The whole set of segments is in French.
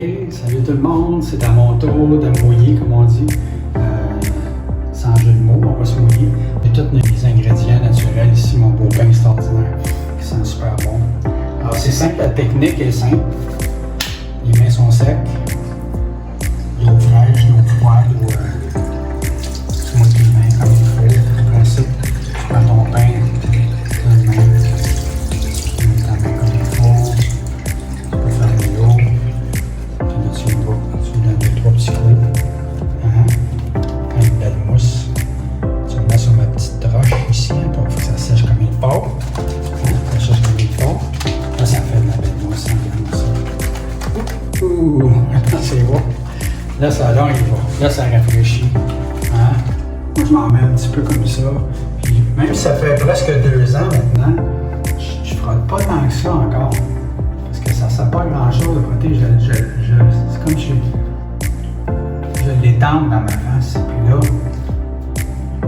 Salut tout le monde, c'est à mon tour de mouiller, comme on dit. Sans jeu de mots, on va se mouiller. J'ai tous mes ingrédients naturels ici, mon beau pain extraordinaire, qui sent super bon. Alors c'est simple, la technique est simple. Les mains sont secs. L'eau fraîche, l'eau froide, tu mouilles tes mains comme il faut. Le principe, tu prends ton pain, une main, tu mouilles ta main comme il faut. Tu peux faire de l'eau. Tu lui donnes 2-3 petits coups. Une belle mousse. Tu le mets sur ma petite roche ici, pour que ça sèche comme il faut. Ça sèche comme il faut. Là, ça fait de la belle mousse. Ouh, c'est beau. Là, ça là, il va. Là, ça rafraîchit. Moi, je m'en mets un petit peu comme ça. Puis, même si ça fait presque 2 ans maintenant, je frotte pas tant que ça encore. Parce que ça ne sert pas à grand-chose de frotter. C'est comme si je l'étends dans ma face. Puis là,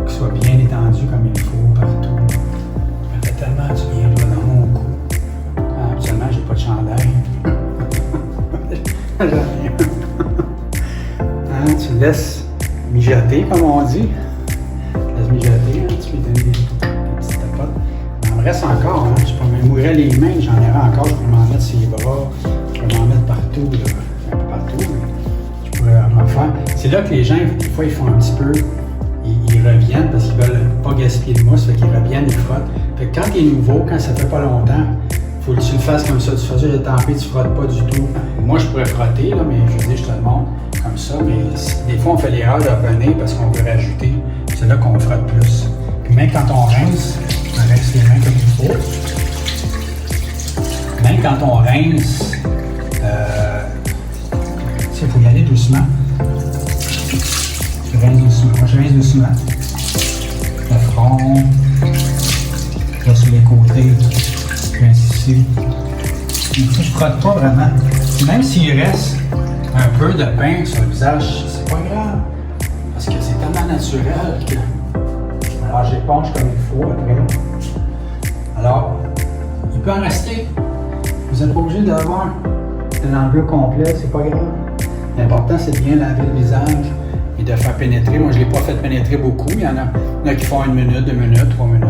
qu'il soit bien étendu comme il faut partout. Ça fait tellement du bien là, dans mon cou. Habituellement, j'ai pas de chandail. Tu laisses mijoter, comme on dit. Tu laisses mijoter, tu lui donnes des petites tapotes. Il me reste encore, je peux me mouiller les mains, j'en aurai encore, je peux m'en mettre sur les bras, je peux m'en mettre partout, là. Un peu partout, mais je pourrais en faire. C'est là que les gens, des fois, ils font un petit peu, ils reviennent parce qu'ils veulent pas gaspiller de mousse, fait qu'ils reviennent, ils frottent. Fait que quand il est nouveau, quand ça fait pas longtemps, il faut que tu le fasses comme ça, tu fais ça, j'ai tempé, tu frottes pas du tout. Moi, je pourrais frotter, là, mais je veux dire, je te le montre comme ça, mais des fois, on fait l'erreur de revenir parce qu'on veut rajouter. C'est là qu'on frotte plus. Puis même quand on rince les mains comme il faut. Même quand on rince, il faut y aller doucement. Je rince doucement. Moi, je rince doucement. Le front, là sur les côtés, je rince ici. Ici, je ne frotte pas vraiment. Même s'il reste un peu de pain sur le visage, c'est pas grave. Parce que c'est tellement naturel que. Alors, j'éponge comme il faut après. Alors, il peut en rester. Vous n'êtes pas obligé d'avoir un enveloppe complet, c'est pas grave. L'important, c'est de bien laver le visage et de faire pénétrer. Moi, je ne l'ai pas fait pénétrer beaucoup. Il y en a qui font 1 minute, 2 minutes, 3 minutes.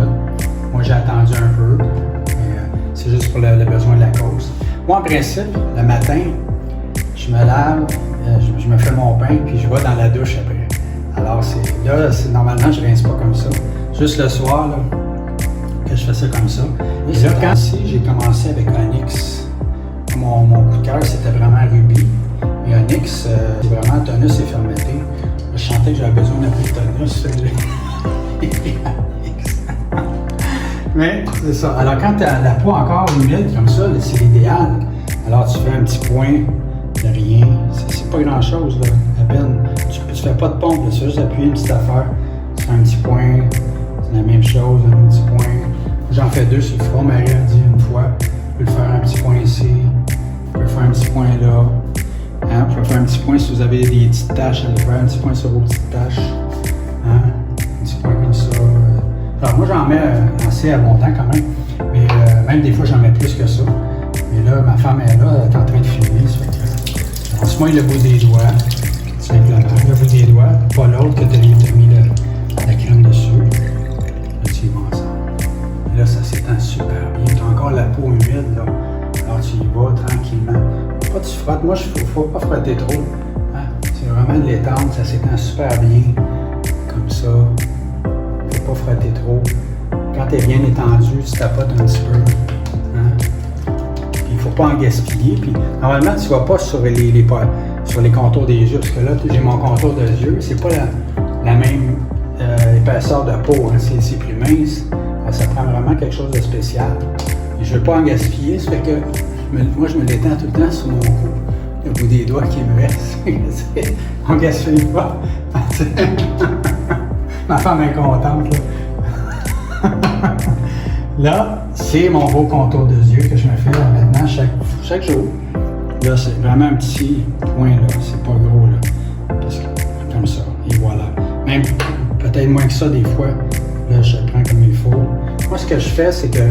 Moi, j'ai attendu un peu. C'est juste pour le besoin de la cause. Moi, en principe, le matin, je me lave, je me fais mon pain, puis je vais dans la douche après. Alors, normalement, je ne rince pas comme ça. Juste le soir, là, que je fais ça comme ça. Et là, quand j'ai commencé avec Onyx, mon coup de cœur, c'était vraiment Ruby. Et Onyx, c'est vraiment tonus et fermeté. Je sentais que j'avais besoin d'un peu de tonus. Mais c'est ça. Alors, quand tu as la peau encore humide comme ça, c'est l'idéal. Alors, tu fais un petit point de rien. C'est pas grand-chose, là, à peine. Tu fais pas de pompe, c'est juste appuyer une petite affaire. Tu fais un petit point, c'est la même chose, un petit point. J'en fais 2 sur le front, Marie a dit une fois. Je peux le faire un petit point ici, je peux faire un petit point là. Je peux faire un petit point si vous avez des petites taches, allez faire un petit point sur vos petites taches. Un petit point comme ça. Alors moi j'en mets assez abondant quand même, mais même des fois j'en mets plus que ça. Mais là, ma femme est là, elle est en train de filmer, ça fait que on se mouille le bout des doigts, simplement, le bout des doigts, pas l'autre que tu as mis la crème dessus. Là, tu y vas ensemble. Et là, ça s'étend super bien. Tu as encore la peau humide, là. Alors tu y vas tranquillement. Pas tu frottes, moi, il ne faut pas frotter trop. C'est vraiment de l'étendre, ça s'étend super bien, comme ça. Il ne faut pas frotter trop. Quand tu es bien étendu, tu tapotes un petit peu. Il ne faut pas en gaspiller. Puis, normalement, tu ne vas pas sur les contours des yeux, parce que là, j'ai mon contour de yeux, c'est pas la même épaisseur de peau, c'est plus mince. Alors, ça prend vraiment quelque chose de spécial. Et je ne veux pas en gaspiller, ça fait que moi, je me l'étends tout le temps sur mon cou, le bout des doigts qui me reste. On ne gaspille pas. Ma femme est contente, là. Là, c'est mon beau contour de yeux que je me fais maintenant chaque jour. Là, c'est vraiment un petit point, là. C'est pas gros, là. Parce que, comme ça. Et voilà. Même peut-être moins que ça, des fois. Là, je le prends comme il faut. Moi, ce que je fais, c'est que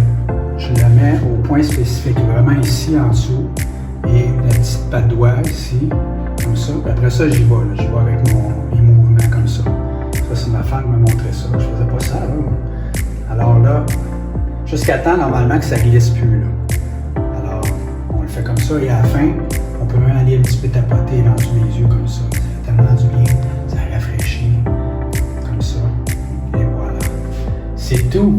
je la mets au point spécifique, vraiment ici en dessous. Et le petite patte doigt ici, comme ça. Puis après ça, j'y vais. J'y vais avec mes mouvements comme ça. Ça, c'est ma femme qui m'a montré ça. Je faisais pas ça, là. Alors là, jusqu'à temps, normalement, que ça glisse plus, là. Alors, on le fait comme ça. Et à la fin, on peut même aller un petit peu tapoter dans les yeux comme ça. Ça fait tellement du bien. Ça rafraîchit. Comme ça. Et voilà. C'est tout.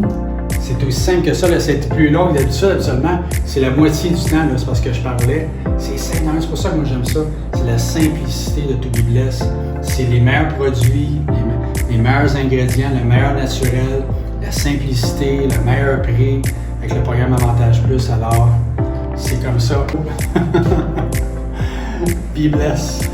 C'est aussi simple que ça, là, c'est plus long que d'habitude, absolument. C'est la moitié du temps, là, c'est parce que je parlais. C'est simple, c'est pour ça que moi j'aime ça. C'est la simplicité de To Be Blessed. C'est les meilleurs produits, les meilleurs ingrédients, le meilleur naturel, la simplicité, le meilleur prix, avec le programme Avantage Plus. Alors, c'est comme ça. Be blessed.